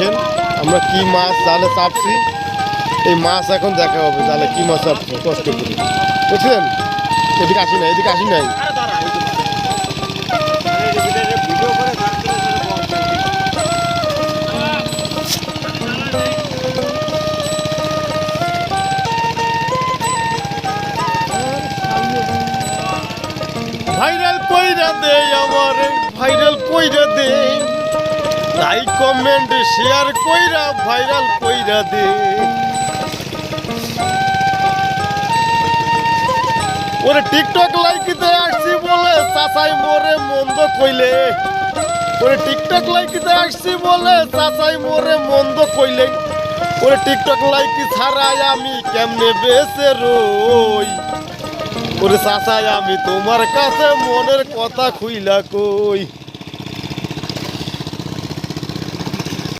দেখেন আমরা কি মাছ জালে চাপছি, এই মাছ এখন দেখা হবে জালে কি মাছ চাপছে কষ্ট করে, বুঝছেন? এদিকে আসি নাই, এদিকে আসি নাই। ভাইরাল কইরা দে আমারে, ভাইরাল কইরা দে, লাইক কমেন্ট শেয়ার কইরা ভাইরাল কইরা দে। ওরে টিকটক লাইকিতে আসছি বলে চাচাই মোরে মন্দ কইলে, ওরে টিকটক লাইকিতে আসছি বলে চাচাই মোরে মন্দ কইলে, ওরে টিকটক লাইকি ছাড়াই আমি কেমনে বেঁচে রই, ওরে চাচাই আমি তোমার কাছে মনের কথা খুইলা কই।